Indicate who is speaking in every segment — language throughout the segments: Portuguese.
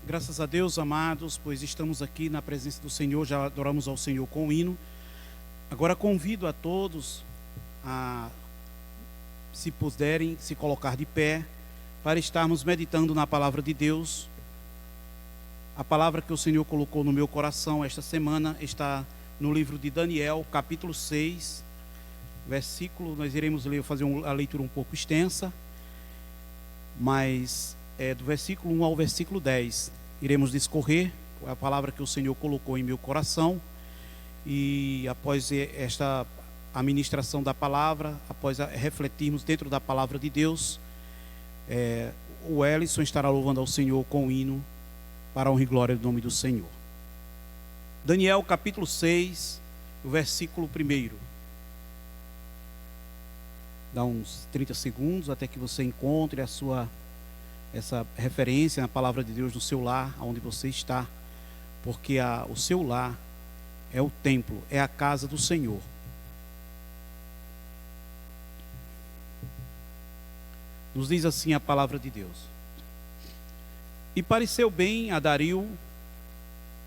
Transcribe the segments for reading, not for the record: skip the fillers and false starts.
Speaker 1: Graças a Deus, amados, pois estamos aqui na presença do Senhor, já adoramos ao Senhor com o hino. Agora convido a todos a, se puderem, se colocar de pé, para estarmos meditando na palavra de Deus. A palavra que o Senhor colocou no meu coração esta semana está no livro de Daniel, capítulo 6, versículo, nós iremos ler, fazer a leitura um pouco extensa, mas do versículo 1 ao versículo 10, iremos discorrer a palavra que o Senhor colocou em meu coração. E após a ministração da palavra, após refletirmos dentro da palavra de Deus, o Ellison estará louvando ao Senhor com o hino para a honra e glória do nome do Senhor. Daniel capítulo 6, o versículo 1. Dá uns 30 segundos até que você encontre essa referência na palavra de Deus no seu lar, onde você está, porque o seu lar é o templo, é a casa do Senhor. Nos diz assim a palavra de Deus: E pareceu bem a Dario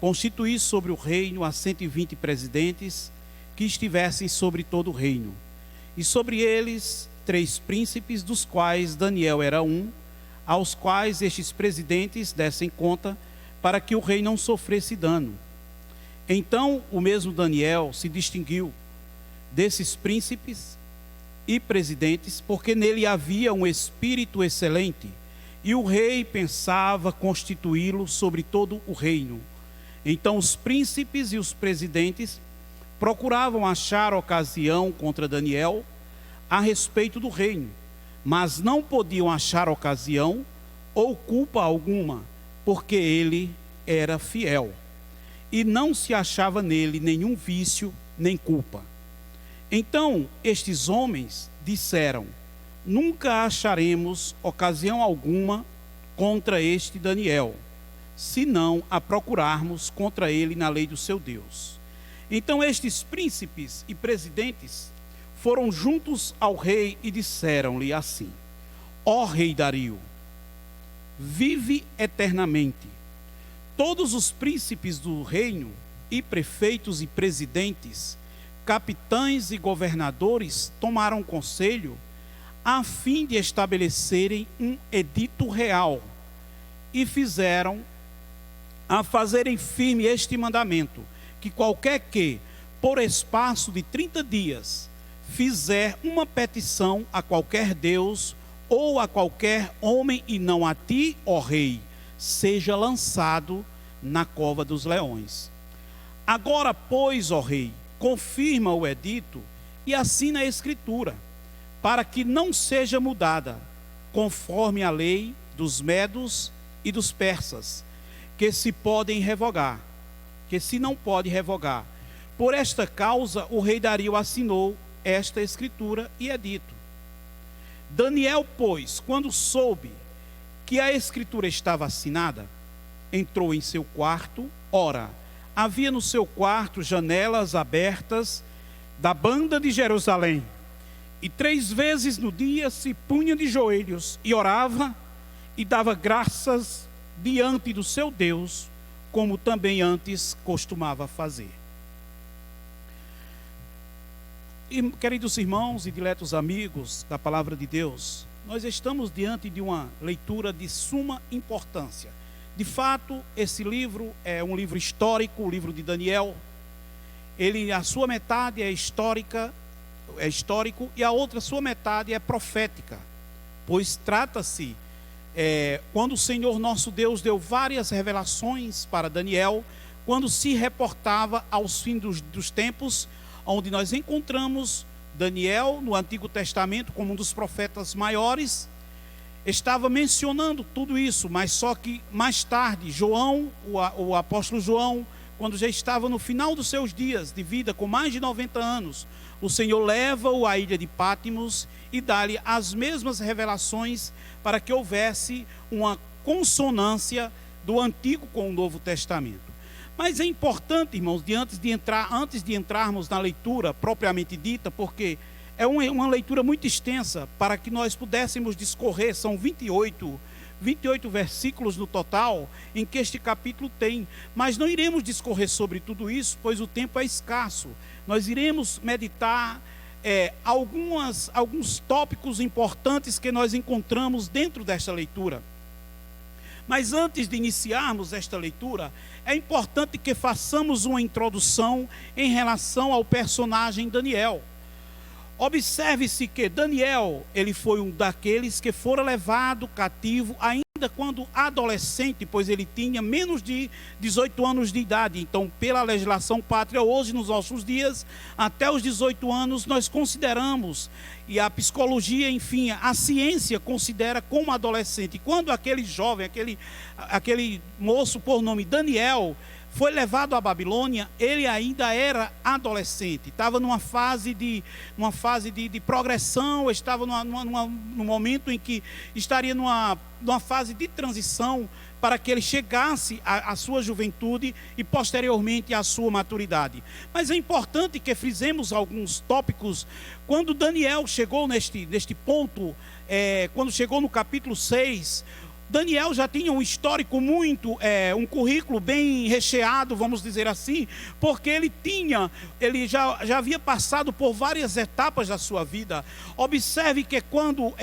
Speaker 1: constituir sobre o reino a 120 presidentes que estivessem sobre todo o reino, e sobre eles 3 príncipes, dos quais Daniel era um, aos quais estes presidentes dessem conta, para que o rei não sofresse dano. Então o mesmo Daniel se distinguiu desses príncipes e presidentes, porque nele havia um espírito excelente, e o rei pensava constituí-lo sobre todo o reino. Então os príncipes e os presidentes procuravam achar ocasião contra Daniel a respeito do reino, mas não podiam achar ocasião ou culpa alguma, porque ele era fiel, e não se achava nele nenhum vício nem culpa. Então estes homens disseram: Nunca acharemos ocasião alguma contra este Daniel, senão a procurarmos contra ele na lei do seu Deus. Então estes príncipes e presidentes foram juntos ao rei e disseram-lhe assim: Ó rei Dario, vive eternamente. Todos os príncipes do reino, e prefeitos e presidentes, capitães e governadores tomaram conselho a fim de estabelecerem um edito real, e fazerem firme este mandamento: que qualquer que, por espaço de 30 dias, fizer uma petição a qualquer Deus ou a qualquer homem, e não a ti, ó rei, seja lançado na cova dos leões. Agora, pois, ó rei, confirma o edito e assina a escritura, para que não seja mudada, conforme a lei dos medos e dos persas, que se não pode revogar. Por esta causa, o rei Dario assinou esta escritura e edito. Daniel, pois, quando soube que a escritura estava assinada, entrou em seu quarto. Ora, havia no seu quarto janelas abertas da banda de Jerusalém, e 3 vezes no dia se punha de joelhos e orava e dava graças diante do seu Deus, como também antes costumava fazer. E, queridos irmãos e diletos amigos da palavra de Deus, nós estamos diante de uma leitura de suma importância. De fato, esse livro é um livro histórico, o livro de Daniel. A sua metade é histórico, e a outra sua metade é profética, pois trata-se quando o Senhor nosso Deus deu várias revelações para Daniel, quando se reportava aos fins dos tempos, onde nós encontramos Daniel no Antigo Testamento como um dos profetas maiores. Estava mencionando tudo isso, mas só que mais tarde, João, o apóstolo João, quando já estava no final dos seus dias de vida, com mais de 90 anos, o Senhor leva-o à ilha de Patmos e dá-lhe as mesmas revelações, para que houvesse uma consonância do Antigo com o Novo Testamento. Mas é importante, irmãos, antes de entrarmos na leitura propriamente dita, porque é uma leitura muito extensa, para que nós pudéssemos discorrer, são 28 28 versículos no total em que este capítulo tem, mas não iremos discorrer sobre tudo isso, pois o tempo é escasso. Nós iremos meditar alguns tópicos importantes que nós encontramos dentro desta leitura. Mas antes de iniciarmos esta leitura, é importante que façamos uma introdução em relação ao personagem Daniel. Observe-se que Daniel, ele foi um daqueles que foram levado cativo ainda quando adolescente, pois ele tinha menos de 18 anos de idade. Então, pela legislação pátria, hoje, nos nossos dias, até os 18 anos, nós consideramos, e a psicologia, enfim, a ciência considera como adolescente. Quando aquele jovem, aquele moço por nome Daniel, foi levado à Babilônia, ele ainda era adolescente, estava numa fase de progressão, estava num momento em que estaria numa fase de transição para que ele chegasse à sua juventude e posteriormente à sua maturidade. Mas é importante que frisemos alguns tópicos. Quando Daniel chegou neste ponto, quando chegou no capítulo 6, Daniel já tinha um histórico um currículo bem recheado, vamos dizer assim, porque ele já havia passado por várias etapas da sua vida. Observe que quando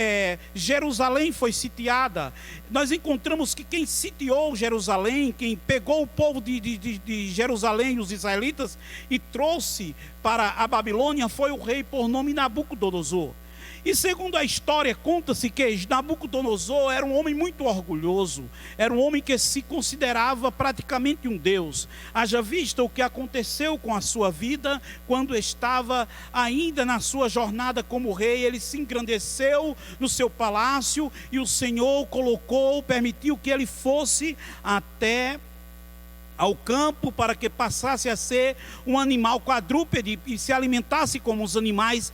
Speaker 1: Jerusalém foi sitiada, nós encontramos que quem sitiou Jerusalém, quem pegou o povo de Jerusalém, os israelitas, e trouxe para a Babilônia, foi o rei por nome Nabucodonosor. E segundo a história, conta-se que Nabucodonosor era um homem muito orgulhoso, era um homem que se considerava praticamente um deus. Haja vista o que aconteceu com a sua vida quando estava ainda na sua jornada como rei. Ele se engrandeceu no seu palácio e o Senhor permitiu que ele fosse até ao campo para que passasse a ser um animal quadrúpede e se alimentasse como os animais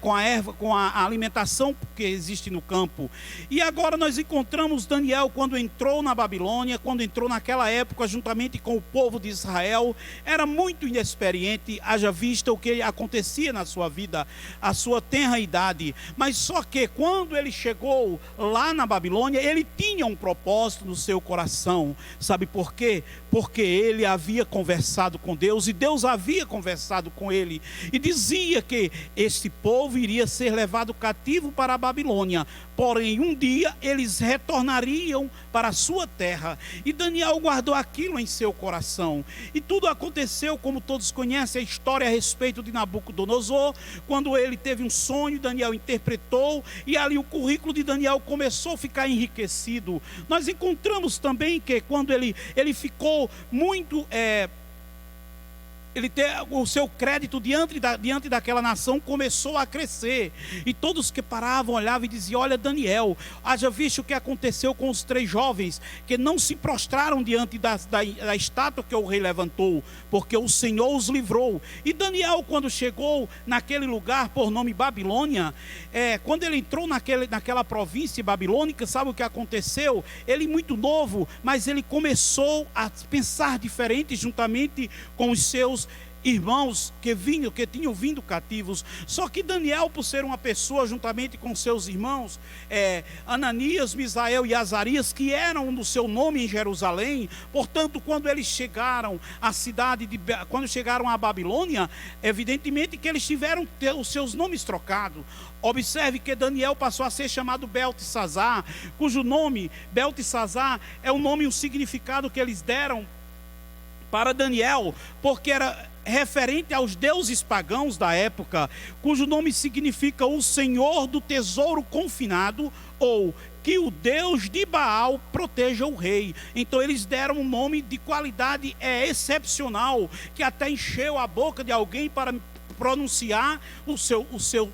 Speaker 1: com a erva, com a alimentação que existe no campo. E agora nós encontramos Daniel quando entrou na Babilônia, quando entrou naquela época juntamente com o povo de Israel, era muito inexperiente, haja vista o que acontecia na sua vida, a sua tenra idade. Mas só que quando ele chegou lá na Babilônia, ele tinha um propósito no seu coração. Sabe por quê? Porque ele havia conversado com Deus e Deus havia conversado com ele e dizia que este povo iria ser levado cativo para a Babilônia, porém um dia eles retornariam para a sua terra. E Daniel guardou aquilo em seu coração, e tudo aconteceu como todos conhecem a história a respeito de Nabucodonosor. Quando ele teve um sonho, Daniel interpretou, e ali o currículo de Daniel começou a ficar enriquecido. Nós encontramos também que quando ele ficou muito ele ter o seu crédito diante daquela nação começou a crescer, e todos que paravam olhavam e diziam: olha Daniel, haja visto o que aconteceu com os 3 jovens que não se prostraram diante da estátua que o rei levantou, porque o Senhor os livrou. E Daniel, quando chegou naquele lugar por nome Babilônia, quando ele entrou naquela província babilônica, sabe o que aconteceu? Ele muito novo, mas ele começou a pensar diferente juntamente com os seus irmãos que tinham vindo cativos. Só que Daniel, por ser uma pessoa juntamente com seus irmãos, Ananias, Misael e Azarias, que eram no seu nome em Jerusalém, portanto, quando eles chegaram à quando chegaram à Babilônia, evidentemente que eles tiveram os seus nomes trocados. Observe que Daniel passou a ser chamado Beltesazar, cujo nome, Beltesazar, é um nome e um significado que eles deram para Daniel, porque era referente aos deuses pagãos da época, cujo nome significa o Senhor do tesouro confinado, ou que o Deus de Baal proteja o rei. Então eles deram um nome de qualidade excepcional, que até encheu a boca de alguém para pronunciar o seu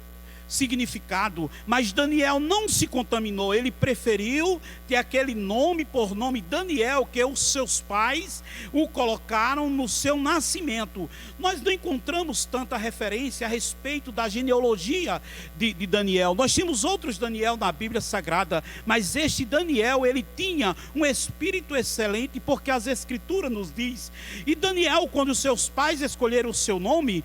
Speaker 1: significado. Mas Daniel não se contaminou, ele preferiu ter aquele nome por nome Daniel, que os seus pais o colocaram no seu nascimento. Nós não encontramos tanta referência a respeito da genealogia de Daniel. Nós temos outros Daniel na Bíblia Sagrada, mas este Daniel, ele tinha um espírito excelente, porque as Escrituras nos diz. E Daniel, quando seus pais escolheram o seu nome,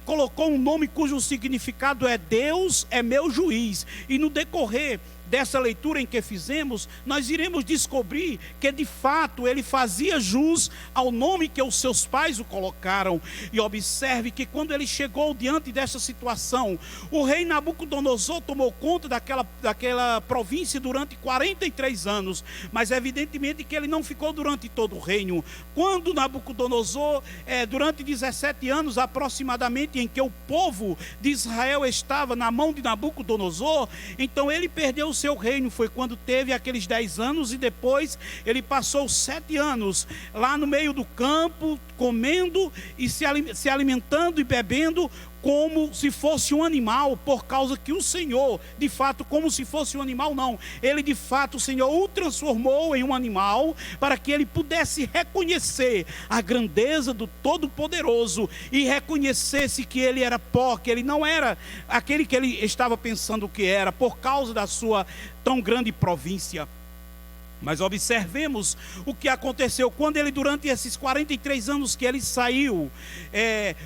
Speaker 1: colocou um nome cujo significado é Deus é meu juiz. E no decorrer dessa leitura em que fizemos, nós iremos descobrir que de fato ele fazia jus ao nome que os seus pais o colocaram. E observe que quando ele chegou diante dessa situação, o rei Nabucodonosor tomou conta daquela província durante 43 anos, mas evidentemente que ele não ficou durante todo o reino. Quando Nabucodonosor, durante 17 anos aproximadamente, em que o povo de Israel estava na mão de Nabucodonosor, então ele perdeu o seu reino. Foi quando teve aqueles 10 anos, e depois ele passou 7 anos lá no meio do campo, comendo e se alimentando e bebendo como se fosse um animal, por causa que o Senhor, de fato, como se fosse um animal, não, ele de fato, o Senhor o transformou em um animal, para que ele pudesse reconhecer a grandeza do Todo-Poderoso, e reconhecesse que ele era pó, que ele não era aquele que ele estava pensando que era, por causa da sua tão grande província. Mas observemos o que aconteceu quando ele, durante esses 43 anos que ele saiu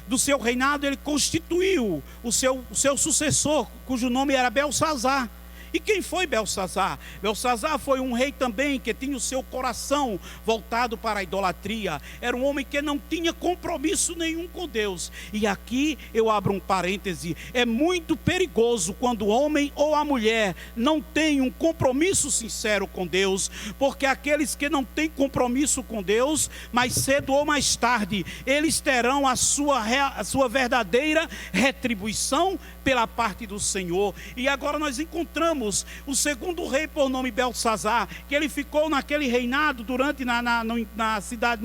Speaker 1: do seu reinado, ele constituiu o seu sucessor, cujo nome era Belsazar. E quem foi Belsazar? Belsazar foi um rei também que tinha o seu coração voltado para a idolatria. Era um homem que não tinha compromisso nenhum com Deus. E aqui eu abro um parêntese: é muito perigoso quando o homem ou a mulher não tem um compromisso sincero com Deus, porque aqueles que não têm compromisso com Deus, mais cedo ou mais tarde, eles terão a sua verdadeira retribuição pela parte do Senhor. E agora nós encontramos o segundo rei por nome Belsazar, que ele ficou naquele reinado durante na cidade,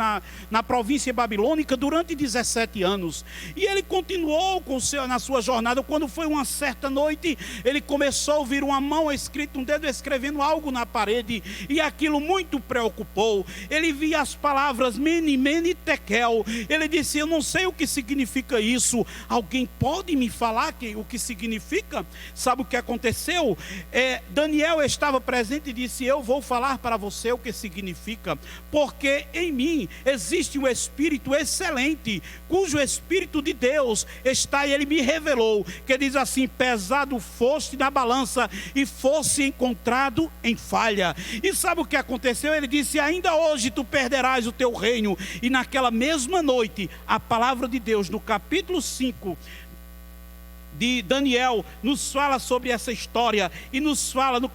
Speaker 1: na província babilônica, durante 17 anos. E ele continuou na sua jornada. Quando foi uma certa noite, ele começou a ouvir uma mão escrita, um dedo escrevendo algo na parede, e aquilo muito preocupou. Ele via as palavras Mene, Mene, Tekel. Ele disse: eu não sei o que significa isso, alguém pode me falar o que significa? Sabe o que aconteceu? Daniel estava presente e disse: eu vou falar para você o que significa, porque em mim existe um Espírito excelente, cujo Espírito de Deus está, e ele me revelou, que diz assim: pesado foste na balança e fosse encontrado em falha. E sabe o que aconteceu? Ele disse: ainda hoje tu perderás o teu reino. E naquela mesma noite, a palavra de Deus, no capítulo 5 de Daniel, nos fala sobre essa história, e nos fala no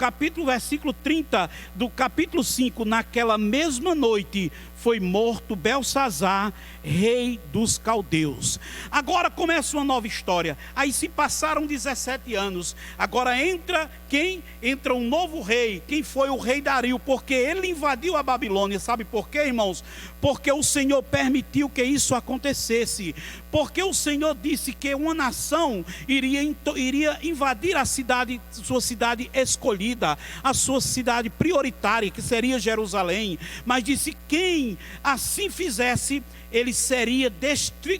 Speaker 1: versículo 30 do capítulo 5: naquela mesma noite foi morto Belsazar, rei dos caldeus. Agora começa uma nova história. Aí se passaram 17 anos. Agora entra quem? Entra um novo rei. Quem foi? O rei Dario, porque ele invadiu a Babilônia. Sabe por quê, irmãos? Porque o Senhor permitiu que isso acontecesse. Porque o Senhor disse que uma nação iria invadir a cidade, sua cidade escolhida, a sua cidade prioritária, que seria Jerusalém. Mas disse: quem assim fizesse, ele seria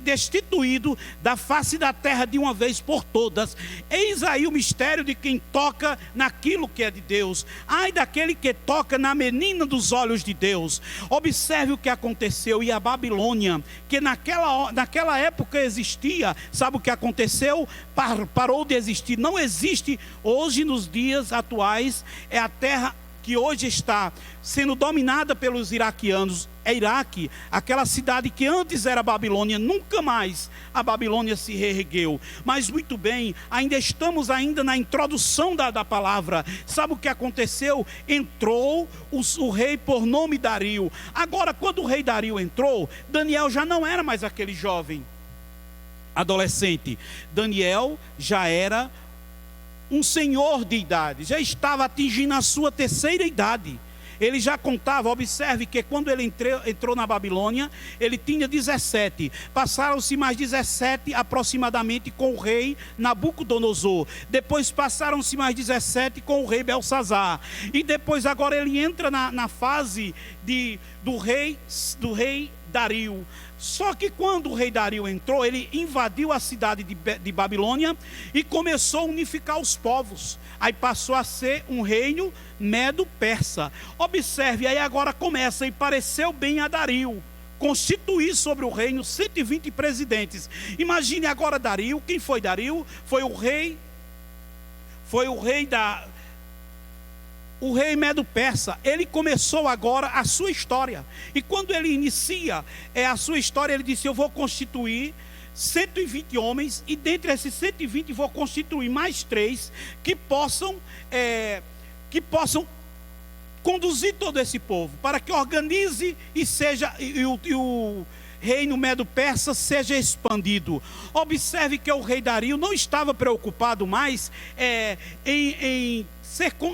Speaker 1: destituído da face da terra de uma vez por todas. Eis aí o mistério de quem toca naquilo que é de Deus. Ai daquele que toca na menina dos olhos de Deus. Observe o que aconteceu. E a Babilônia, que naquela época existia, sabe o que aconteceu? Parou de existir. Não existe hoje, nos dias atuais. É a terra que hoje está sendo dominada pelos iraquianos. É Iraque, aquela cidade que antes era Babilônia. Nunca mais a Babilônia se reergueu. Mas muito bem, ainda estamos na introdução da palavra. Sabe o que aconteceu? Entrou o rei por nome Dario. Agora, quando o rei Dario entrou, Daniel já não era mais aquele jovem adolescente. Daniel já era um senhor de idade, já estava atingindo a sua terceira idade. Ele já contava. Observe que quando ele entrou na Babilônia, ele tinha 17. Passaram-se mais 17 aproximadamente com o rei Nabucodonosor. Depois passaram-se mais 17 com o rei Belsazar. E depois agora ele entra na fase do rei Dario. Só que quando o rei Dario entrou, ele invadiu a cidade de Babilônia e começou a unificar os povos. Aí passou a ser um reino medo-persa. Observe, aí agora começa: e pareceu bem a Dario constituir sobre o reino 120 presidentes. Imagine agora Dario. Quem foi Dario? Foi o rei o rei Medo-Persa, ele começou agora a sua história. E quando ele inicia a sua história, ele disse: eu vou constituir 120 homens, e dentre esses 120 vou constituir mais 3 que possam conduzir todo esse povo, para que organize e o reino Medo-Persa seja expandido. Observe que o rei Dario não estava preocupado mais em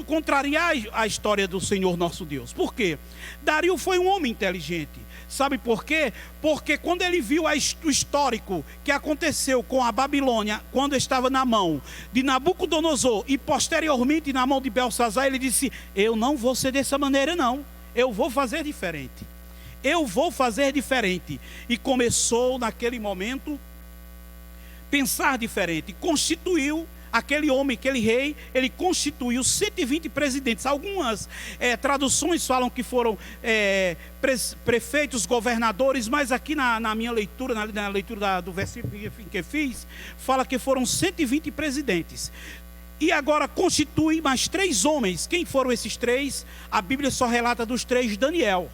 Speaker 1: contrariar a história do Senhor nosso Deus. Por quê? Dario foi um homem inteligente. Sabe por quê? Porque quando ele viu o histórico que aconteceu com a Babilônia, quando estava na mão de Nabucodonosor e posteriormente na mão de Belsazar, ele disse: eu não vou ser dessa maneira não, eu vou fazer diferente. Eu vou fazer diferente. E começou naquele momento pensar diferente. Constituiu aquele homem, aquele rei, ele constituiu 120 presidentes. Algumas traduções falam que foram prefeitos, governadores, mas aqui na minha leitura, na leitura do versículo que fiz, fala que foram 120 presidentes. E agora constitui mais 3 homens. Quem foram esses 3? A Bíblia só relata dos 3 Daniel.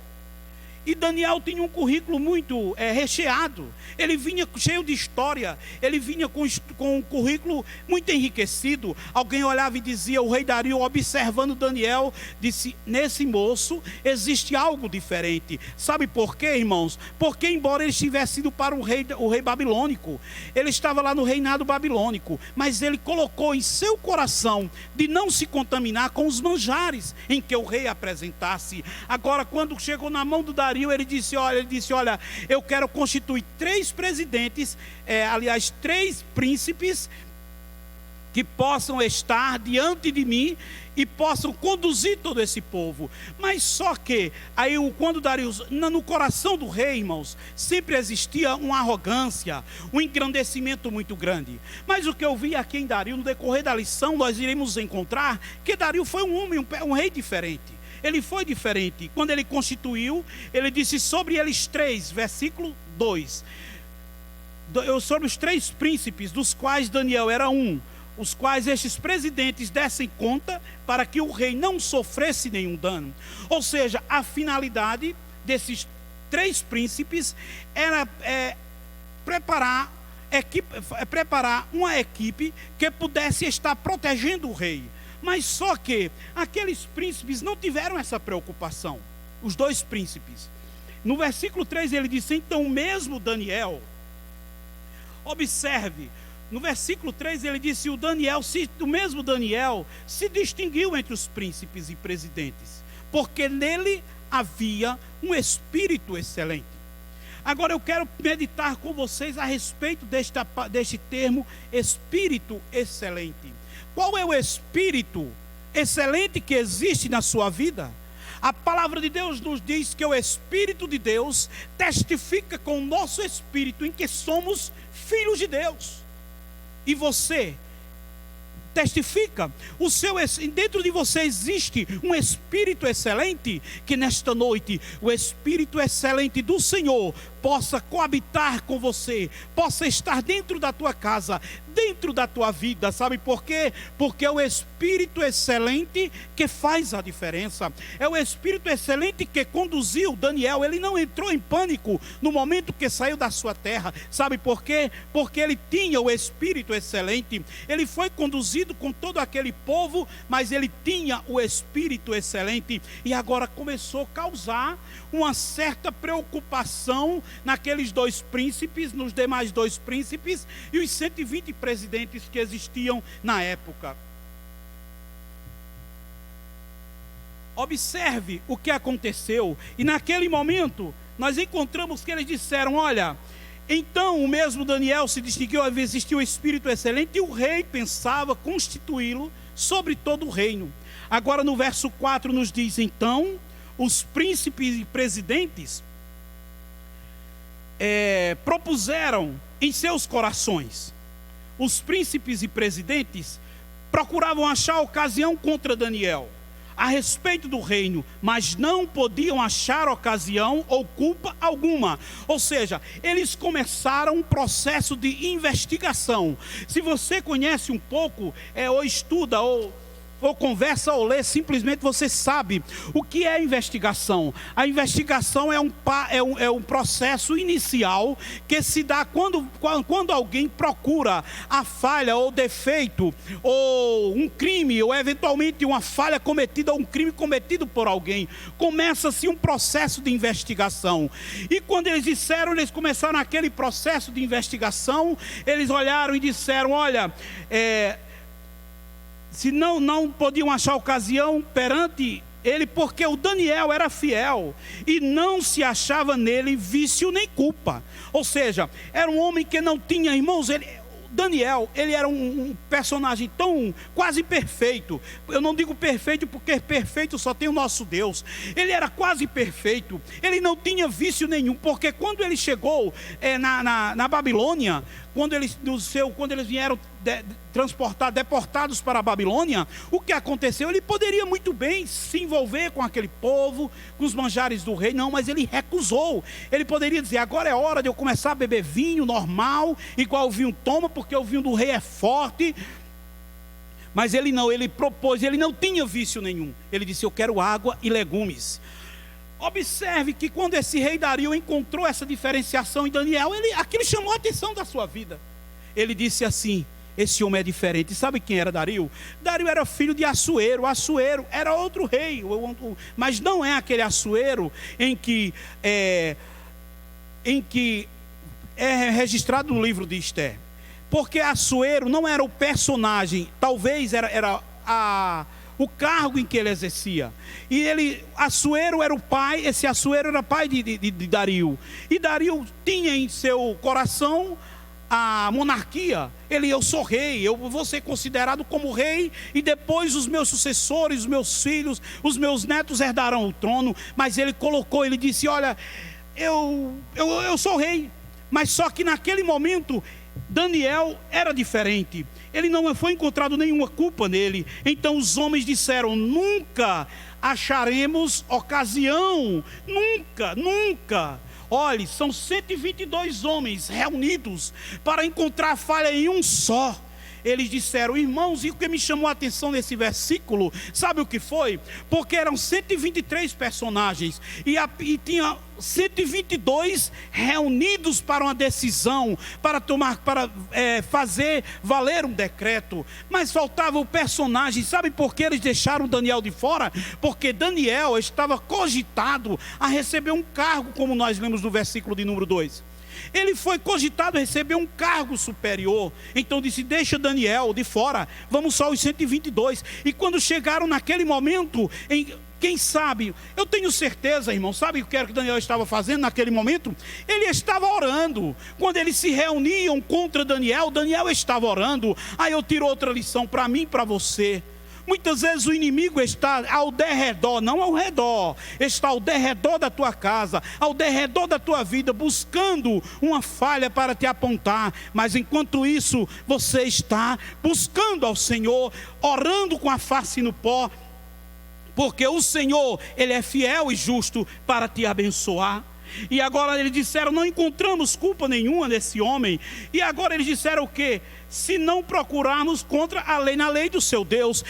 Speaker 1: E Daniel tinha um currículo muito recheado. Ele vinha cheio de história. Ele vinha com um currículo muito enriquecido. Alguém olhava e dizia, o rei Dario, observando Daniel, disse: nesse moço existe algo diferente. Sabe por quê, irmãos? Porque embora ele estivesse ido para o rei babilônico, ele estava lá no reinado babilônico, mas ele colocou em seu coração de não se contaminar com os manjares em que o rei apresentasse. Agora, quando chegou na mão do Dario, ele disse: olha, eu quero constituir 3 presidentes, 3 príncipes que possam estar diante de mim e possam conduzir todo esse povo. Mas só que, aí quando Dario, no coração do rei, irmãos, sempre existia uma arrogância, um engrandecimento muito grande. Mas o que eu vi aqui em Dario, no decorrer da lição, nós iremos encontrar que Dario foi um homem, um rei diferente. Ele foi diferente. Quando ele constituiu, ele disse sobre eles 3, versículo 2. Sobre os 3 príncipes, dos quais Daniel era um, os quais estes presidentes dessem conta para que o rei não sofresse nenhum dano. Ou seja, a finalidade desses 3 príncipes era preparar uma equipe que pudesse estar protegendo o rei. Mas só que aqueles príncipes não tiveram essa preocupação. Os 2 príncipes. No versículo 3 ele disse: então mesmo Daniel, observe, no versículo 3 ele disse: o mesmo Daniel se distinguiu entre os príncipes e presidentes, porque nele havia um espírito excelente. Agora eu quero meditar com vocês a respeito deste termo, espírito excelente. Qual é o espírito excelente que existe na sua vida? A palavra de Deus nos diz que o Espírito de Deus testifica com o nosso espírito em que somos filhos de Deus. E você testifica, dentro de você existe um espírito excelente, que nesta noite o espírito excelente do Senhor possa coabitar com você, possa estar dentro da tua casa, dentro da tua vida. Sabe por quê? Porque é o espírito excelente que faz a diferença. É o espírito excelente que conduziu Daniel. Ele não entrou em pânico no momento que saiu da sua terra. Sabe por quê? Porque ele tinha o espírito excelente. Ele foi conduzido com todo aquele povo, mas ele tinha o espírito excelente. E agora começou a causar uma certa preocupação naqueles 2 príncipes, nos demais 2 príncipes e os 120 presidentes que existiam na época. Observe o que aconteceu. E naquele momento nós encontramos que eles disseram: olha, então o mesmo Daniel se distinguiu, existia o espírito excelente, e o rei pensava constituí-lo sobre todo o reino. Agora no verso 4 nos diz: então os príncipes e presidentes propuseram em seus corações. Os príncipes e presidentes procuravam achar ocasião contra Daniel a respeito do reino, mas não podiam achar ocasião ou culpa alguma. Ou seja, eles começaram um processo de investigação. Se você conhece um pouco, ou estuda, ou ou conversa ou lê, simplesmente você sabe o que é investigação. A investigação é um processo inicial que se dá quando alguém procura a falha ou defeito, ou um crime, ou eventualmente uma falha cometida, ou um crime cometido por alguém. Começa-se um processo de investigação. E quando eles começaram aquele processo de investigação, eles olharam e disseram: olha, se não podiam achar ocasião perante ele, porque o Daniel era fiel e não se achava nele vício nem culpa. Ou seja, era um homem que não tinha, irmãos, Daniel, ele era um personagem tão quase perfeito. Eu não digo perfeito porque perfeito só tem o nosso Deus. Ele era quase perfeito. Ele não tinha vício nenhum, porque quando ele chegou na Babilônia, quando eles vieram deportados para a Babilônia, o que aconteceu? Ele poderia muito bem se envolver com aquele povo, com os manjares do rei, não, mas ele recusou. Ele poderia dizer: agora é hora de eu começar a beber vinho normal, igual o vinho toma, porque o vinho do rei é forte. Mas ele não, ele propôs, ele não tinha vício nenhum. Ele disse: eu quero água e legumes. Observe que quando esse rei Dario encontrou essa diferenciação em Daniel, aquilo chamou a atenção da sua vida. Ele disse assim: esse homem é diferente. Sabe quem era Dario? Dario era filho de Assuero. Assuero era outro rei, mas não é aquele Assuero em que é registrado no livro de Esther. Porque Assuero não era o personagem, talvez era o cargo em que ele exercia. E Assuero era o pai, esse Assuero era pai de Dario. E Dario tinha em seu coração a monarquia. Eu sou rei, eu vou ser considerado como rei, e depois os meus sucessores, os meus filhos, os meus netos herdarão o trono. Mas ele disse: olha, eu sou rei. Mas só que naquele momento Daniel era diferente. Ele não foi encontrado nenhuma culpa nele. Então os homens disseram: nunca acharemos ocasião, nunca. Olhe, são 122 homens reunidos para encontrar falha em um só. Eles disseram: irmãos, e o que me chamou a atenção nesse versículo, sabe o que foi? Porque eram 123 personagens e tinha 122 reunidos para uma decisão, para fazer valer um decreto. Mas faltava o personagem. Sabe por que eles deixaram Daniel de fora? Porque Daniel estava cogitado a receber um cargo, como nós lemos no versículo de número 2. Ele foi cogitado a receber um cargo superior. Então disse: deixa Daniel de fora, vamos só os 122. E quando chegaram naquele momento, quem sabe, eu tenho certeza, irmão, sabe o que era que Daniel estava fazendo naquele momento? Ele estava orando. Quando eles se reuniam contra Daniel, Daniel estava orando. Aí eu tiro outra lição para mim e para você. Muitas vezes o inimigo está ao derredor, não ao redor, está ao derredor da tua casa, ao derredor da tua vida, buscando uma falha para te apontar. Mas enquanto isso, você está buscando ao Senhor, orando com a face no pó, porque o Senhor, Ele é fiel e justo para te abençoar. E agora eles disseram: não encontramos culpa nenhuma nesse homem. E agora eles disseram o quê? Se não procurarmos contra a lei, na lei do seu Deus.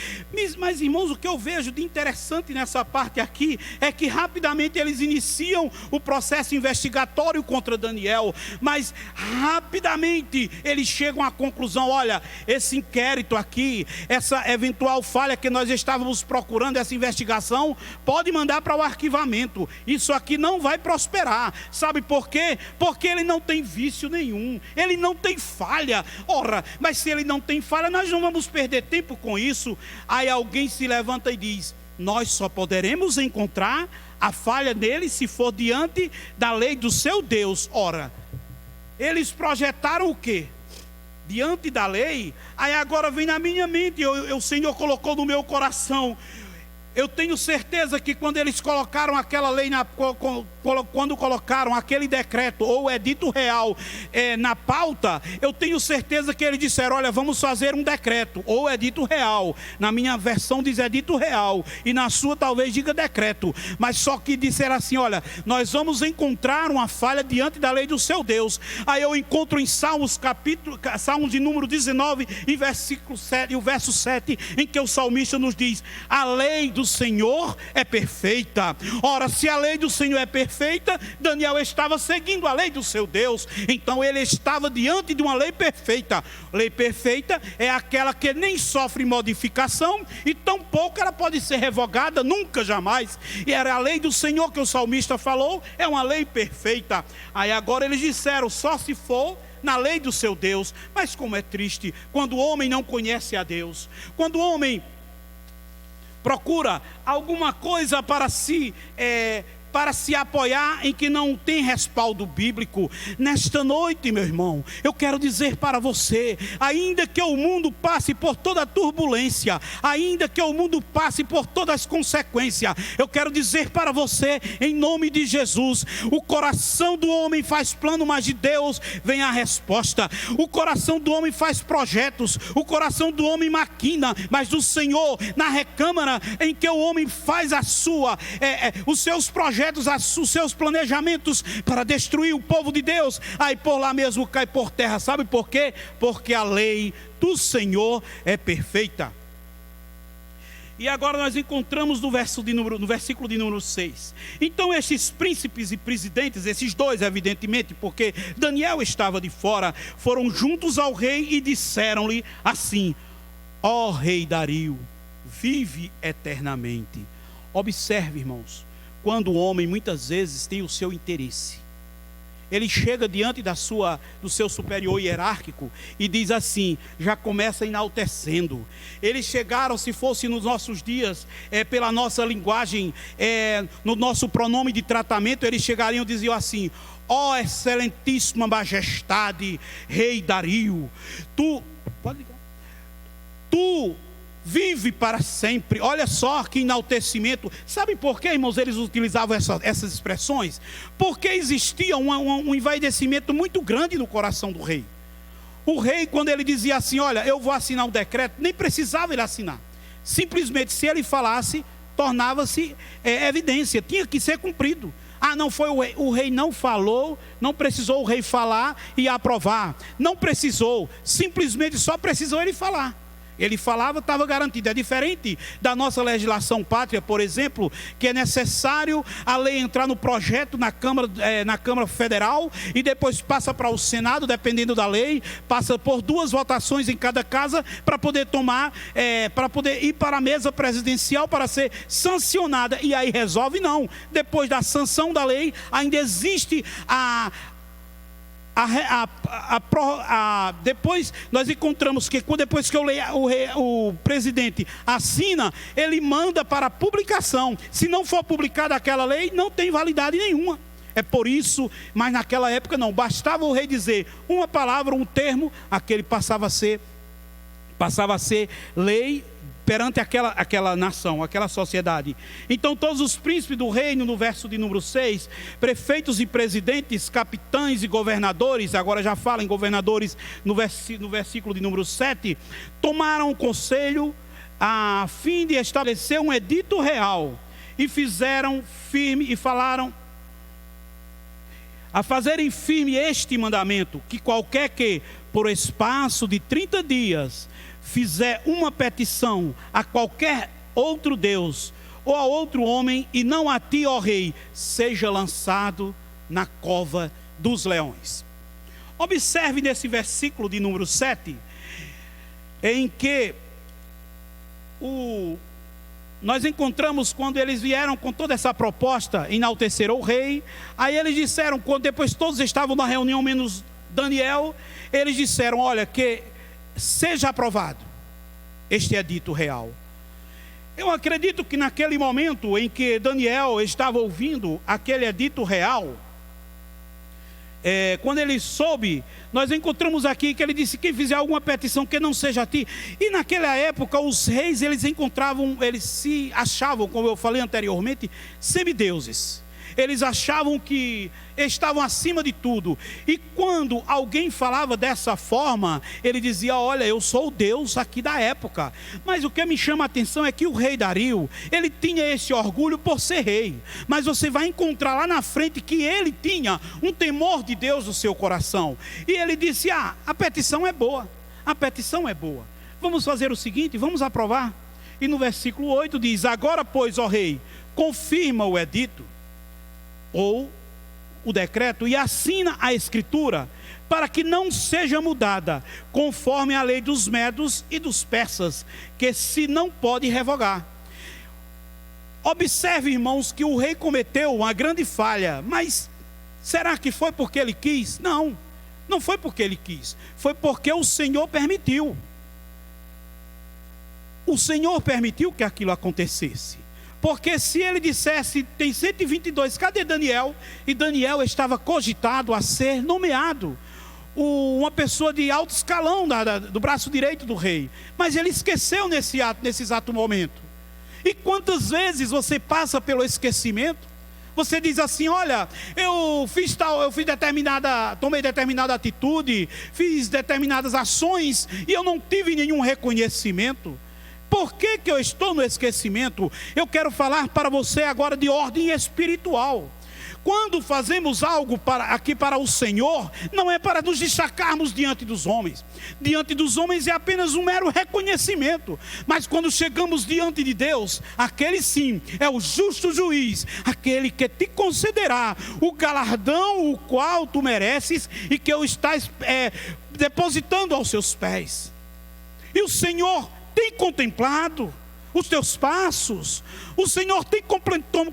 Speaker 1: Mas irmãos, o que eu vejo de interessante nessa parte aqui é que rapidamente eles iniciam o processo investigatório contra Daniel, mas rapidamente eles chegam à conclusão: olha, esse inquérito aqui, essa eventual falha que nós estávamos procurando, essa investigação, pode mandar para o arquivamento. Isso aqui não vai prosperar. Sabe por quê? Porque ele não tem vício nenhum, ele não tem falha. Ora, mas se ele não tem falha, nós não vamos perder tempo com isso. Aí alguém se levanta e diz: nós só poderemos encontrar a falha nele se for diante da lei do seu Deus. Ora, eles projetaram o quê? Diante da lei. Aí agora vem na minha mente, o Senhor colocou no meu coração: eu tenho certeza que quando eles colocaram aquela lei, quando colocaram aquele decreto ou edito real na pauta, eu tenho certeza que eles disseram: olha, vamos fazer um decreto ou edito real. Na minha versão diz edito real, e na sua talvez diga decreto, mas só que disseram assim: olha, nós vamos encontrar uma falha diante da lei do seu Deus. Aí eu encontro em Salmos de número 19 e versículo 7, e o verso 7, em que o salmista nos diz: a lei do Senhor é perfeita. Ora, se a lei do Senhor é perfeita, Daniel estava seguindo a lei do seu Deus, então ele estava diante de uma lei perfeita. Lei perfeita é aquela que nem sofre modificação e tampouco ela pode ser revogada, nunca, jamais. E era a lei do Senhor que o salmista falou, é uma lei perfeita. Aí agora eles disseram: só se for na lei do seu Deus. Mas como é triste quando o homem não conhece a Deus, quando o homem procura alguma coisa para se apoiar em que não tem respaldo bíblico. Nesta noite, meu irmão, eu quero dizer para você: ainda que o mundo passe por toda a turbulência, ainda que o mundo passe por todas as consequências, eu quero dizer para você, em nome de Jesus, o coração do homem faz plano, mas de Deus vem a resposta. O coração do homem faz projetos, o coração do homem maquina, mas do Senhor, na recâmara em que o homem faz os seus projetos, os seus planejamentos para destruir o povo de Deus, aí por lá mesmo cai por terra. Sabe por quê? Porque a lei do Senhor é perfeita. E agora nós encontramos no versículo de número 6. Então estes príncipes e presidentes, esses dois evidentemente, porque Daniel estava de fora, foram juntos ao rei e disseram-lhe assim: ó rei Dario, vive eternamente. Observe, irmãos, quando o homem muitas vezes tem o seu interesse, ele chega diante do seu superior hierárquico e diz assim, já começa enaltecendo. Eles chegaram, se fosse nos nossos dias, pela nossa linguagem, no nosso pronome de tratamento, eles chegariam e diziam assim: ó excelentíssima majestade, rei Dario, tu vive para sempre. Olha só que enaltecimento. Sabe por que, irmãos, eles utilizavam essas expressões? Porque existia um envaidecimento muito grande no coração do rei. O rei, quando ele dizia assim: olha, eu vou assinar um decreto, nem precisava ele assinar. Simplesmente, se ele falasse, tornava-se evidência, tinha que ser cumprido. Ah, não foi o rei não falou, não precisou o rei falar e aprovar. Não precisou, simplesmente só precisou ele falar. Ele falava, estava garantido. É diferente da nossa legislação pátria, por exemplo, que é necessário a lei entrar no projeto na Câmara Federal e depois passa para o Senado, dependendo da lei, passa por 2 votações em cada casa para poder para poder ir para a mesa presidencial para ser sancionada. E aí resolve. Não. Depois da sanção da lei, ainda existe depois nós encontramos que depois que o presidente assina, ele manda para publicação. Se não for publicada aquela lei, não tem validade nenhuma. É por isso, mas naquela época não, bastava o rei dizer uma palavra, um termo, aquele passava a ser lei perante aquela nação, aquela sociedade. Então todos os príncipes do reino, no verso de número 6, prefeitos e presidentes, capitães e governadores, agora já fala em governadores no versículo de número 7, tomaram conselho a fim de estabelecer um edito real, e fizeram firme, e falaram a fazerem firme este mandamento, que qualquer que por espaço de 30 dias fizer uma petição a qualquer outro Deus ou a outro homem, e não a ti, ó rei, seja lançado na cova dos leões. Observe nesse versículo de número 7, em que nós encontramos quando eles vieram com toda essa proposta, enalteceram o rei. Aí eles disseram, quando depois todos estavam na reunião, menos Daniel, eles disseram: olha, que seja aprovado este edito real. Eu acredito que naquele momento em que Daniel estava ouvindo aquele edito real, quando ele soube, nós encontramos aqui que ele disse: quem fizer alguma petição que não seja a ti. E naquela época os reis, eles se achavam, como eu falei anteriormente, semideuses. Eles achavam que estavam acima de tudo. E quando alguém falava dessa forma, ele dizia: olha, eu sou o Deus aqui da época. Mas o que me chama a atenção é que o rei Dario, ele tinha esse orgulho por ser rei. Mas você vai encontrar lá na frente que ele tinha um temor de Deus no seu coração. E ele disse: a petição é boa. A petição é boa. Vamos fazer o seguinte, vamos aprovar. E no versículo 8 diz: agora, pois, ó rei, confirma o edito ou o decreto e assina a escritura, para que não seja mudada, conforme a lei dos medos e dos persas, que se não pode revogar. Observe, irmãos, que o rei cometeu uma grande falha, mas será que foi porque ele quis? Não, não foi porque ele quis, foi porque o Senhor permitiu. O Senhor permitiu que aquilo acontecesse. Porque se ele dissesse, tem 122, cadê Daniel? E Daniel estava cogitado a ser nomeado uma pessoa de alto escalão do braço direito do rei. Mas ele esqueceu nesse exato momento. E quantas vezes você passa pelo esquecimento? Você diz assim: olha, tomei determinada atitude, fiz determinadas ações e eu não tive nenhum reconhecimento. Por que eu estou no esquecimento? Eu quero falar para você agora de ordem espiritual. Quando fazemos algo aqui para o Senhor, não é para nos destacarmos diante dos homens. Diante dos homens é apenas um mero reconhecimento. Mas quando chegamos diante de Deus, aquele sim é o justo juiz, aquele que te concederá o galardão o qual tu mereces e que eu estás depositando aos seus pés. E o Senhor tem contemplado os teus passos. O Senhor tem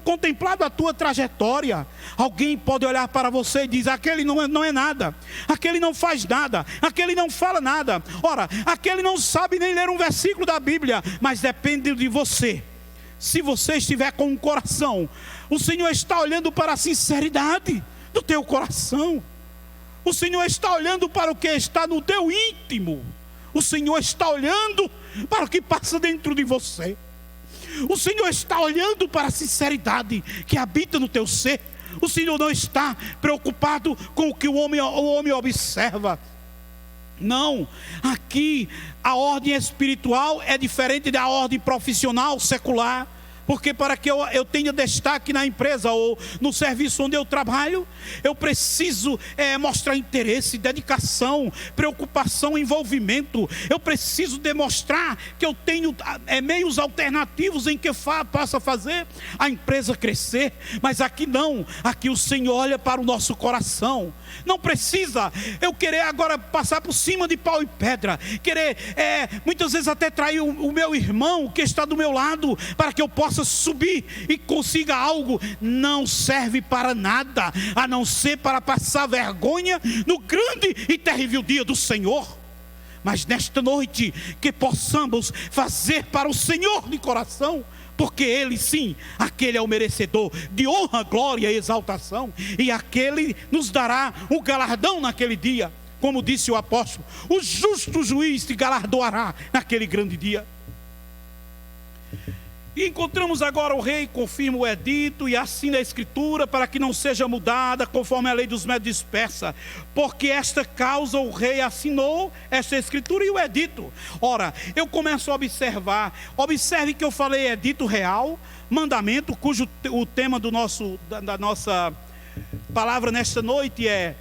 Speaker 1: contemplado a tua trajetória. Alguém pode olhar para você e dizer: aquele não é nada, aquele não faz nada, aquele não fala nada. Ora, aquele não sabe nem ler um versículo da Bíblia. Mas depende de você. Se você estiver com um coração, o Senhor está olhando para a sinceridade do teu coração. O Senhor está olhando para o que está no teu íntimo. O Senhor está olhando para o que passa dentro de você. O Senhor está olhando para a sinceridade que habita no teu ser. O Senhor não está preocupado com o que o homem observa. Não, aqui a ordem espiritual é diferente da ordem profissional, secular. Porque para que eu tenha destaque na empresa ou no serviço onde eu trabalho, eu preciso mostrar interesse, dedicação, preocupação, envolvimento. Eu preciso demonstrar que eu tenho meios alternativos em que possa fazer a empresa crescer. Mas aqui não, aqui o Senhor olha para o nosso coração. Não precisa eu querer agora passar por cima de pau e pedra, querer muitas vezes até trair o meu irmão que está do meu lado, para que eu possa subir e consiga algo. Não serve para nada, a não ser para passar vergonha no grande e terrível dia do Senhor. Mas nesta noite, que possamos fazer para o Senhor de coração, porque Ele sim, aquele é o merecedor de honra, glória e exaltação, e aquele nos dará um galardão naquele dia. Como disse o apóstolo, o justo juiz te galardoará naquele grande dia. E encontramos agora o rei confirma o edito e assina a escritura para que não seja mudada conforme a lei dos medos dispersa. Porque esta causa o rei assinou esta escritura e o edito. Ora, eu começo a observar. Observe que eu falei edito real, mandamento, cujo o tema da nossa palavra nesta noite é: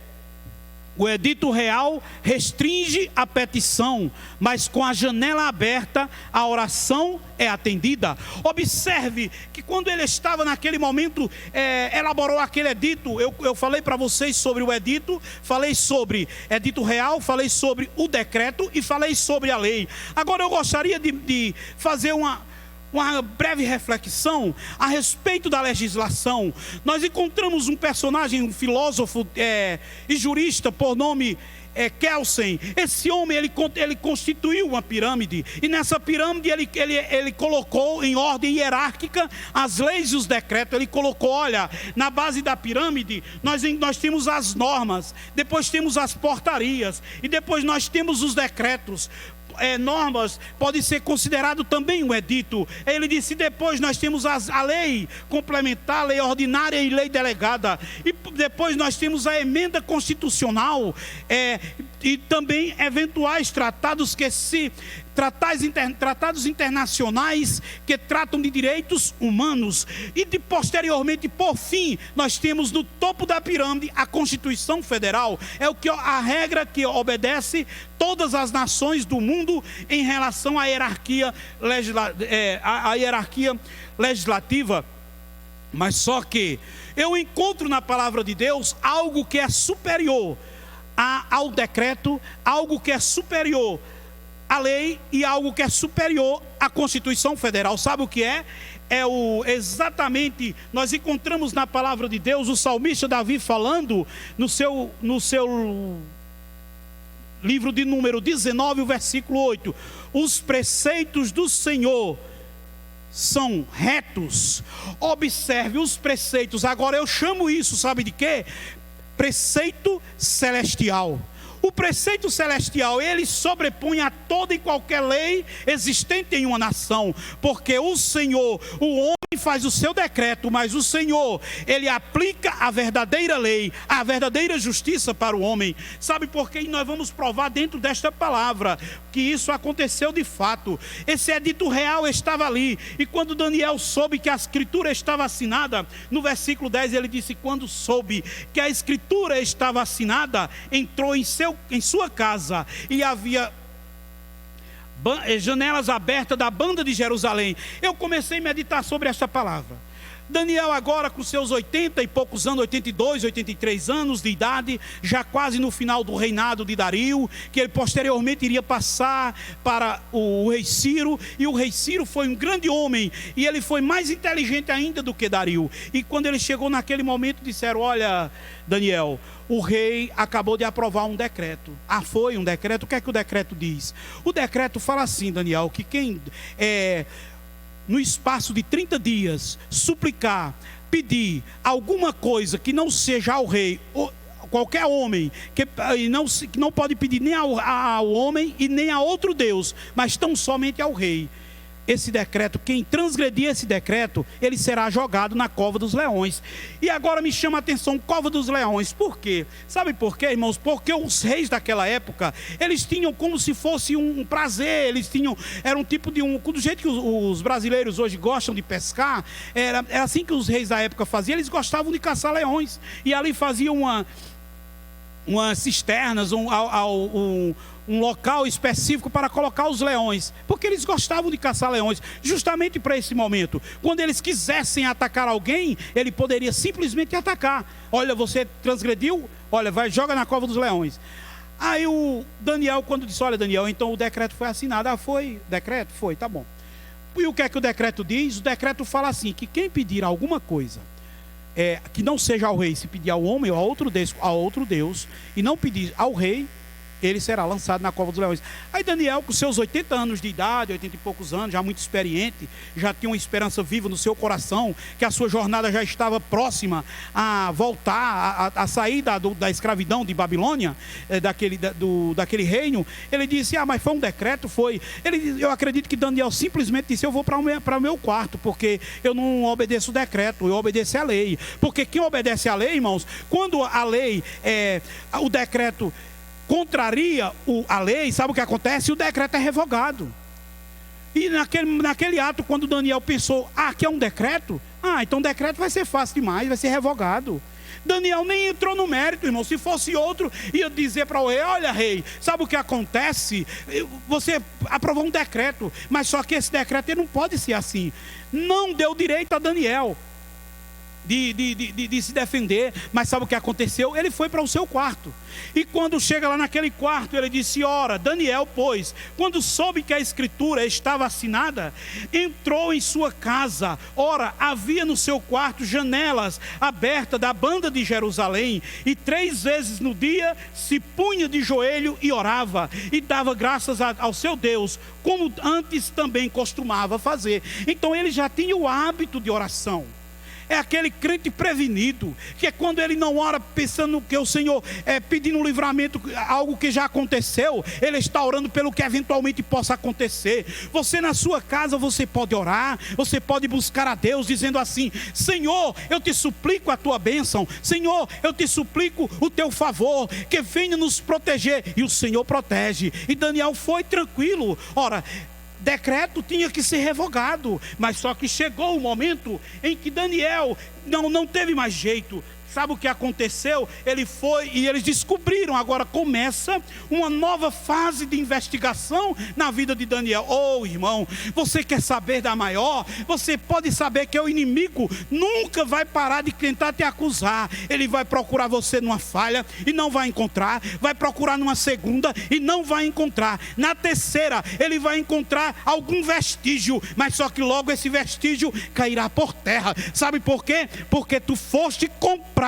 Speaker 1: o edito real restringe a petição, mas com a janela aberta, a oração é atendida. Observe que quando ele estava naquele momento, elaborou aquele edito. Eu falei para vocês sobre o edito, falei sobre edito real, falei sobre o decreto e falei sobre a lei. Agora eu gostaria de fazer uma breve reflexão a respeito da legislação. Nós encontramos um personagem, um filósofo e jurista por nome Kelsen, esse homem ele constituiu uma pirâmide, e nessa pirâmide ele colocou em ordem hierárquica as leis e os decretos. Ele colocou, olha, na base da pirâmide nós temos as normas, depois temos as portarias, e depois nós temos os decretos. Normas pode ser considerado também um edito. Ele disse: depois nós temos a lei complementar, a lei ordinária e lei delegada, e depois nós temos a emenda constitucional, e também eventuais tratados tratados internacionais que tratam de direitos humanos. E posteriormente, por fim, nós temos no topo da pirâmide a Constituição Federal. É a regra que obedece todas as nações do mundo em relação à hierarquia legislativa. Mas só que eu encontro na palavra de Deus algo que é superior ao decreto, algo que é superior à lei e algo que é superior à Constituição Federal. Sabe o que é? Exatamente, nós encontramos na palavra de Deus o salmista Davi falando no seu livro de Número 19, o versículo 8: os preceitos do Senhor são retos. Observe os preceitos. Agora eu chamo isso, sabe de quê? Preceito celestial. O preceito celestial, ele sobrepõe a toda e qualquer lei existente em uma nação, porque o Senhor, o homem faz o seu decreto, mas o Senhor, ele aplica a verdadeira lei, a verdadeira justiça para o homem. Sabe por quê? E nós vamos provar dentro desta palavra que isso aconteceu de fato. Esse edito real estava ali, e quando Daniel soube que a escritura estava assinada, no versículo 10 ele disse: quando soube que a escritura estava assinada, entrou em sua casa, e havia janelas abertas da banda de Jerusalém. Eu comecei a meditar sobre esta palavra. Daniel agora com seus 80 e poucos anos, 82, 83 anos de idade, já quase no final do reinado de Dario, que ele posteriormente iria passar para o rei Ciro, e o rei Ciro foi um grande homem, e ele foi mais inteligente ainda do que Dario. E quando ele chegou naquele momento, disseram: olha, Daniel, o rei acabou de aprovar um decreto. Foi um decreto? O que é que o decreto diz? O decreto fala assim, Daniel, que quem no espaço de 30 dias, suplicar, pedir alguma coisa que não seja ao rei, ou qualquer homem, que não pode pedir nem ao homem e nem a outro Deus, mas tão somente ao rei. Esse decreto, quem transgredir esse decreto, ele será jogado na cova dos leões. E agora me chama a atenção, cova dos leões. Por quê? Sabe por quê, irmãos? Porque os reis daquela época, eles tinham como se fosse um prazer, era um tipo de do jeito que os brasileiros hoje gostam de pescar, era assim que os reis da época faziam. Eles gostavam de caçar leões, e ali faziam umas cisternas, um local específico para colocar os leões, porque eles gostavam de caçar leões, justamente para esse momento. Quando eles quisessem atacar alguém, ele poderia simplesmente atacar. Olha, você transgrediu, olha, joga na cova dos leões. Aí o Daniel, quando disse: olha, Daniel, então o decreto foi assinado. Foi decreto? Foi, tá bom. E o que é que o decreto diz? O decreto fala assim, que quem pedir alguma coisa que não seja ao rei, se pedir ao homem ou a outro Deus, e não pedir ao rei, ele será lançado na cova dos leões. Aí Daniel, com seus 80 anos de idade, 80 e poucos anos, já muito experiente, já tinha uma esperança viva no seu coração, que a sua jornada já estava próxima a voltar, a sair da escravidão de Babilônia, daquele reino. Ele disse: mas foi um decreto? Foi. Eu acredito que Daniel simplesmente disse: eu vou para o meu quarto, porque eu não obedeço o decreto, eu obedeço a lei. Porque quem obedece à lei, irmãos, quando a lei, o decreto contraria a lei, sabe o que acontece? O decreto é revogado. E naquele ato, quando Daniel pensou: aqui é um decreto? Então o decreto vai ser fácil demais, vai ser revogado. Daniel nem entrou no mérito, irmão. Se fosse outro, ia dizer para o rei: olha, rei, sabe o que acontece? Você aprovou um decreto, mas só que esse decreto ele não pode ser assim. Não deu direito a Daniel. de se defender. Mas sabe o que aconteceu? Ele foi para o seu quarto. E quando chega lá naquele quarto, ele disse: ora, Daniel, pois, quando soube que a escritura estava assinada, entrou em sua casa. Ora, havia no seu quarto janelas abertas da banda de Jerusalém, e 3 vezes no dia se punha de joelho e orava, e dava graças ao seu Deus, como antes também costumava fazer. Então ele já tinha o hábito de oração. É aquele crente prevenido, que é quando ele não ora pensando que o Senhor pedindo um livramento, algo que já aconteceu, ele está orando pelo que eventualmente possa acontecer. Você na sua casa, você pode orar, você pode buscar a Deus dizendo assim: Senhor, eu te suplico a tua bênção, Senhor, eu te suplico o teu favor, que venha nos proteger. E o Senhor protege. E Daniel foi tranquilo. Ora, decreto tinha que ser revogado, mas só que chegou o momento em que Daniel não teve mais jeito. Sabe o que aconteceu? Ele foi e eles descobriram. Agora começa uma nova fase de investigação na vida de Daniel. Oh, irmão, você quer saber da maior? Você pode saber que o inimigo nunca vai parar de tentar te acusar. Ele vai procurar você numa falha e não vai encontrar. Vai procurar numa segunda e não vai encontrar. Na terceira, ele vai encontrar algum vestígio, mas só que logo esse vestígio cairá por terra. Sabe por quê? Porque tu foste comprado,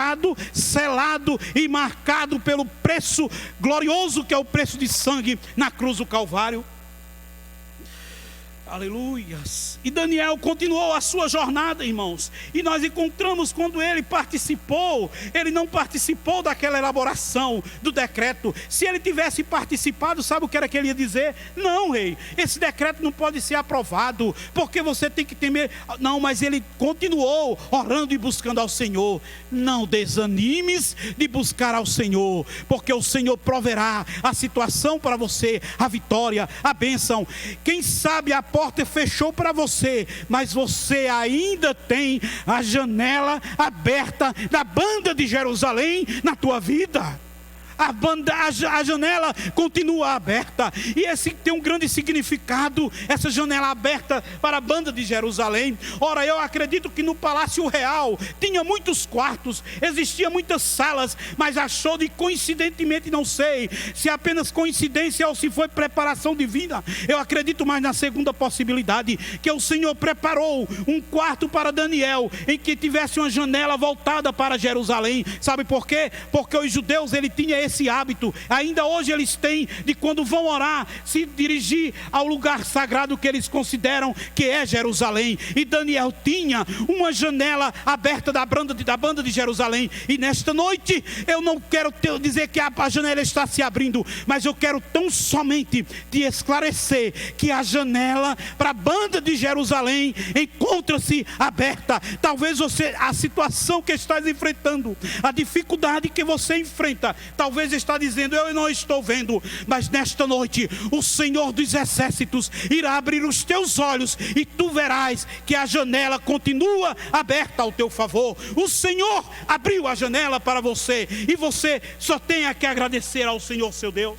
Speaker 1: selado e marcado pelo preço glorioso, que é o preço de sangue na cruz do Calvário. Aleluias. E Daniel continuou a sua jornada, irmãos. E nós encontramos quando ele participou. Ele não participou daquela elaboração do decreto. Se ele tivesse participado, sabe o que era que ele ia dizer? Não, rei, esse decreto não pode ser aprovado, porque você tem que temer. Não, mas ele continuou orando e buscando ao Senhor. Não desanimes de buscar ao Senhor, porque o Senhor proverá a situação para você, a vitória, a bênção. Quem sabe a porta fechou para você, mas você ainda tem a janela aberta da banda de Jerusalém na tua vida. A janela continua aberta, e esse tem um grande significado, essa janela aberta para a banda de Jerusalém. Ora, eu acredito que no Palácio Real tinha muitos quartos, existiam muitas salas, mas achou de coincidentemente, não sei se é apenas coincidência ou se foi preparação divina. Eu acredito mais na segunda possibilidade, que o Senhor preparou um quarto para Daniel, em que tivesse uma janela voltada para Jerusalém. Sabe por quê? Porque os judeus, ele tinha esse hábito, ainda hoje eles têm, de quando vão orar, se dirigir ao lugar sagrado que eles consideram que é Jerusalém. E Daniel tinha uma janela aberta da banda de Jerusalém. E nesta noite, eu não quero dizer que a janela está se abrindo, mas eu quero tão somente te esclarecer que a janela para a banda de Jerusalém encontra-se aberta. Talvez a situação que estás enfrentando, a dificuldade que você enfrenta, talvez está dizendo: eu não estou vendo, mas nesta noite o Senhor dos exércitos irá abrir os teus olhos, e tu verás que a janela continua aberta ao teu favor. O Senhor abriu a janela para você, e você só tem que agradecer ao Senhor seu Deus.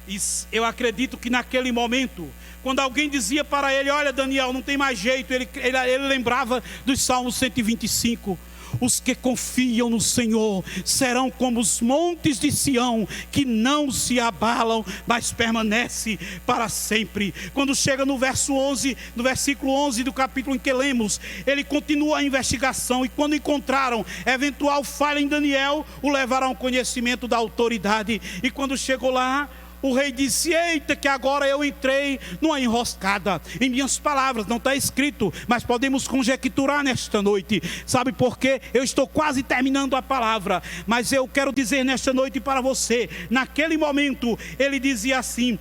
Speaker 1: E eu acredito que naquele momento, quando alguém dizia para ele: olha, Daniel, não tem mais jeito, ele lembrava dos Salmos 125. Os que confiam no Senhor serão como os montes de Sião, que não se abalam, mas permanece para sempre. Quando chega no versículo 11 do capítulo em que lemos, ele continua a investigação, e quando encontraram eventual falha em Daniel, o levaram ao conhecimento da autoridade. E quando chegou lá, o rei disse: eita, que agora eu entrei numa enroscada. Em minhas palavras, não está escrito, mas podemos conjecturar nesta noite. Sabe por quê? Eu estou quase terminando a palavra, mas eu quero dizer nesta noite para você, naquele momento, ele dizia assim: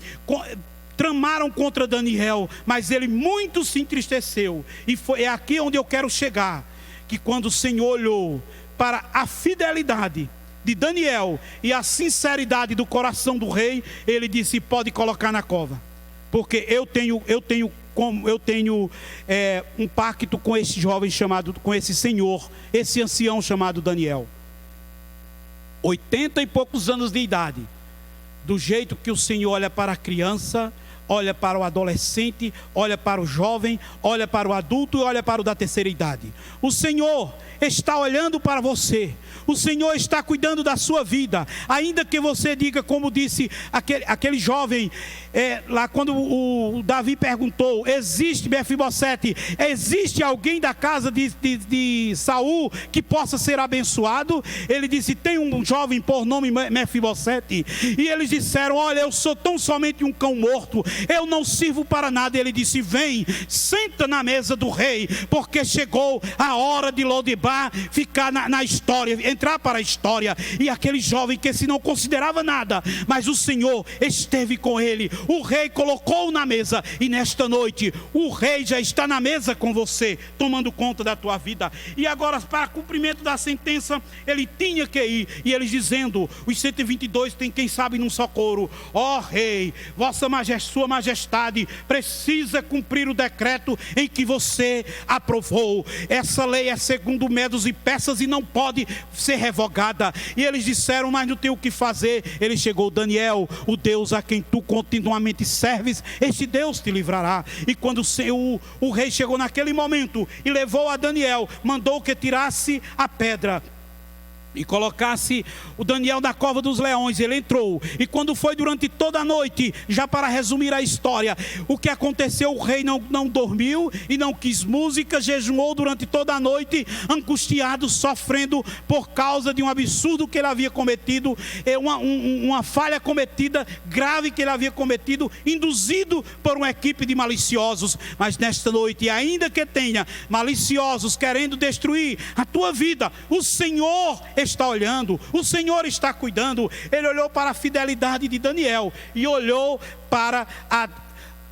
Speaker 1: tramaram contra Daniel, mas ele muito se entristeceu. E é aqui onde eu quero chegar, que quando o Senhor olhou para a fidelidade de Daniel e a sinceridade do coração do rei, ele disse: pode colocar na cova, porque eu tenho um pacto com esse jovem com esse senhor, esse ancião chamado Daniel. 80 e poucos anos de idade. Do jeito que o Senhor olha para a criança, olha para o adolescente, olha para o jovem, olha para o adulto e olha para o da terceira idade. O Senhor está olhando para você. O Senhor está cuidando da sua vida. Ainda que você diga, como disse aquele jovem, lá quando o Davi perguntou, existe, Mefibosete, existe alguém da casa de Saul que possa ser abençoado? Ele disse, tem um jovem por nome Mefibosete. E eles disseram, olha, eu sou tão somente um cão morto, eu não sirvo para nada. E ele disse, vem, senta na mesa do rei, porque chegou a hora de Lodebar ficar na história, entrar para a história. E aquele jovem que se não considerava nada, mas o Senhor esteve com ele, o rei colocou-o na mesa, e nesta noite o rei já está na mesa com você, tomando conta da tua vida. E agora, para cumprimento da sentença, ele tinha que ir, e eles dizendo, os 122 tem quem sabe num só coro, ó rei, sua majestade precisa cumprir o decreto em que você aprovou. Essa lei é segundo Medos e Persas e não pode ser revogada. E eles disseram, mas não tem o que fazer. Ele chegou, Daniel, o Deus a quem tu continuamente serves, este Deus te livrará. E quando o rei chegou naquele momento e levou a Daniel, mandou que tirasse a pedra e colocasse o Daniel na cova dos leões. Ele entrou, e quando foi durante toda a noite, já para resumir a história, o que aconteceu, o rei não dormiu e não quis música, jejuou durante toda a noite, angustiado, sofrendo por causa de um absurdo que ele havia cometido, uma falha cometida, grave que ele havia cometido, induzido por uma equipe de maliciosos. Mas nesta noite, ainda que tenha maliciosos querendo destruir a tua vida, o Senhor está olhando, o Senhor está cuidando. Ele olhou para a fidelidade de Daniel e olhou para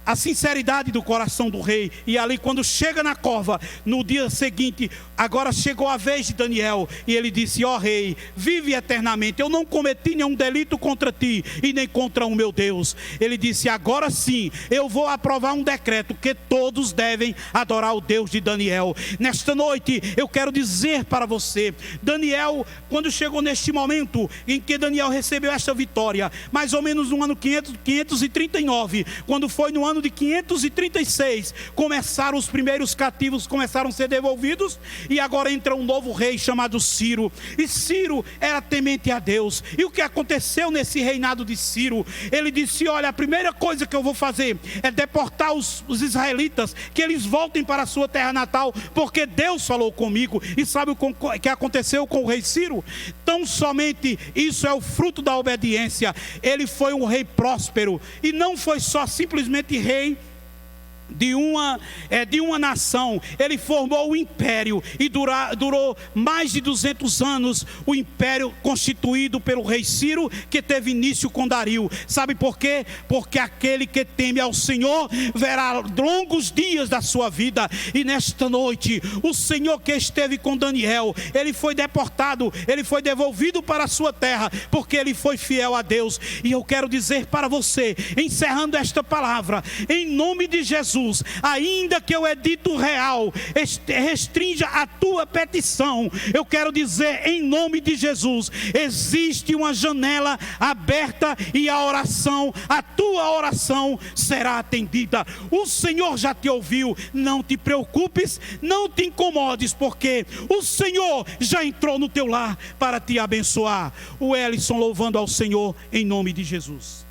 Speaker 1: a sinceridade do coração do rei. E ali, quando chega na cova, no dia seguinte, agora chegou a vez de Daniel, e ele disse, ó rei, vive eternamente, eu não cometi nenhum delito contra ti, e nem contra o meu Deus. Ele disse, agora sim, eu vou aprovar um decreto, que todos devem adorar o Deus de Daniel. Nesta noite, eu quero dizer para você, Daniel, quando chegou neste momento, em que Daniel recebeu esta vitória, mais ou menos no ano 539, quando foi no ano de 536, começaram os primeiros cativos, começaram a ser devolvidos, e agora entra um novo rei chamado Ciro. E Ciro era temente a Deus. E o que aconteceu nesse reinado de Ciro? Ele disse, olha, a primeira coisa que eu vou fazer é deportar os israelitas, que eles voltem para a sua terra natal, porque Deus falou comigo. E sabe o que aconteceu com o rei Ciro? Tão somente isso é o fruto da obediência. Ele foi um rei próspero, e não foi só simplesmente rei de uma nação. Ele formou um império, e durou mais de 200 anos, o império constituído pelo rei Ciro, que teve início com Dario. Sabe por quê? Porque aquele que teme ao Senhor verá longos dias da sua vida. E nesta noite, o Senhor que esteve com Daniel, ele foi deportado, ele foi devolvido para a sua terra, porque ele foi fiel a Deus. E eu quero dizer para você, encerrando esta palavra, em nome de Jesus, ainda que o edito real restrinja a tua petição, eu quero dizer em nome de Jesus, existe uma janela aberta, e a tua oração será atendida. O Senhor já te ouviu, não te preocupes, não te incomodes, porque o Senhor já entrou no teu lar para te abençoar. O Ellison louvando ao Senhor em nome de Jesus.